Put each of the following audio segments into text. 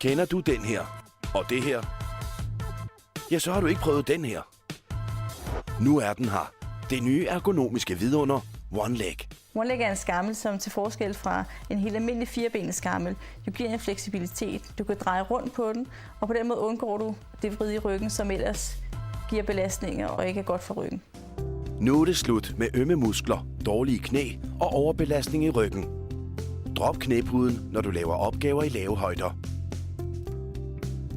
Kender du den her og det her? Ja, så har du ikke prøvet den her. Nu er den her. Det nye ergonomiske vidunder OneLeg. OneLeg er en skammel, som til forskel fra en helt almindelig firebenet skammel, jo giver en fleksibilitet. Du kan dreje rundt på den, og på den måde undgår du det vrid i ryggen, som ellers giver belastninger og ikke er godt for ryggen. Nu er det slut med ømme muskler, dårlige knæ og overbelastning i ryggen. Drop knæpuden, når du laver opgaver i lave højder.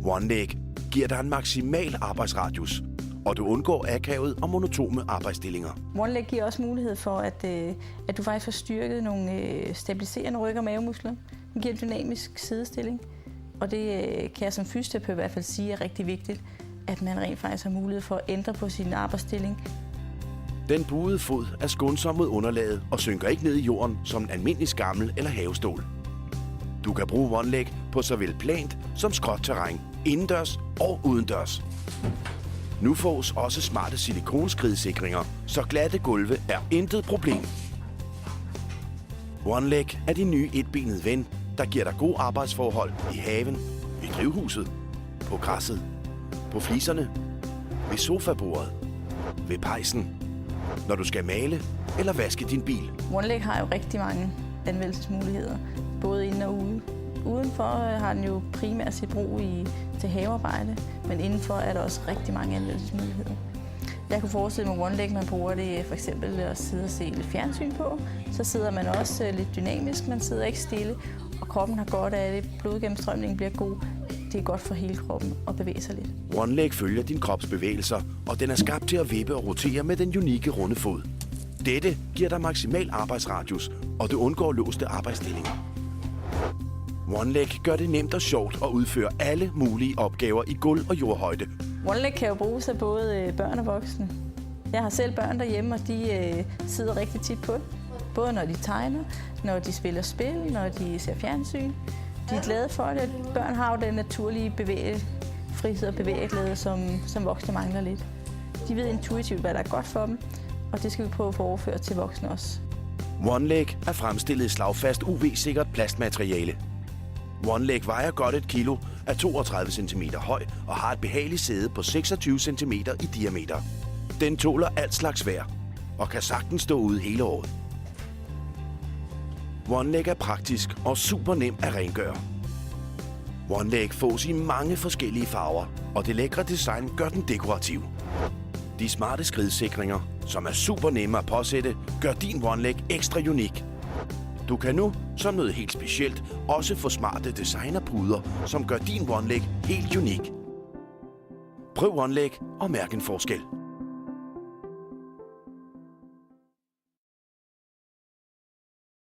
OneLeg giver dig en maksimal arbejdsradius, og du undgår akavet og monotone arbejdsstillinger. OneLeg giver også mulighed for, at du faktisk får styrket nogle stabiliserende ryg- og mavemuskler. Den giver en dynamisk sidestilling, og det kan jeg som fysioterapeut i hvert fald sige er rigtig vigtigt, at man rent faktisk har mulighed for at ændre på sin arbejdsstilling. Den buede fod er skånsom mod underlaget og synker ikke ned i jorden som en almindelig skammel eller havestol. Du kan bruge OneLeg på såvel plant som skråt terræn, indendørs og udendørs. Nu fås også smarte silikonskridsikringer, så glatte gulve er intet problem. OneLeg er din nye etbenede ven, der giver dig gode arbejdsforhold i haven, i drivhuset, på græsset, på fliserne, ved sofabordet, ved pejsen, når du skal male eller vaske din bil. OneLeg har jo rigtig mange anvendelsesmuligheder, både inde og ude. Udenfor har den jo primært sit brug til havearbejde, men indenfor er der også rigtig mange anvendelsesmuligheder. Jeg kunne forestille mig OneLeg, man bruger det for eksempel at sidde og se lidt fjernsyn på. Så sidder man også lidt dynamisk, man sidder ikke stille, og kroppen har godt af det. Blodgennemstrømningen bliver god. Det er godt for hele kroppen at bevæge sig lidt. OneLeg følger din krops bevægelser, og den er skabt til at vippe og rotere med den unikke runde fod. Dette giver dig maksimal arbejdsradius, og du undgår låste arbejdsstillinger. OneLeg gør det nemt og sjovt at udføre alle mulige opgaver i gulv- og jordhøjde. OneLeg kan jo bruges af både børn og voksne. Jeg har selv børn derhjemme, og de sidder rigtig tit på det. Både når de tegner, når de spiller spil, når de ser fjernsyn. De er glade for det. Børn har jo den naturlige frihed og bevægeglæde, som voksne mangler lidt. De ved intuitivt, hvad der er godt for dem, og det skal vi prøve at få overført til voksne også. OneLeg er fremstillet i slagfast UV-sikkert plastmateriale. OneLeg vejer godt 1 kilo, er 32 cm høj og har et behageligt sæde på 26 cm i diameter. Den tåler alt slags vejr og kan sagtens stå ude hele året. OneLeg er praktisk og super nem at rengøre. OneLeg fås i mange forskellige farver, og det lækre design gør den dekorativ. De smarte skridsikringer, som er super nemme at påsætte, gør din OneLeg ekstra unik. Du kan nu, som noget helt specielt, også få smarte designerpuder, som gør din OneLeg helt unik. Prøv OneLeg og mærk en forskel.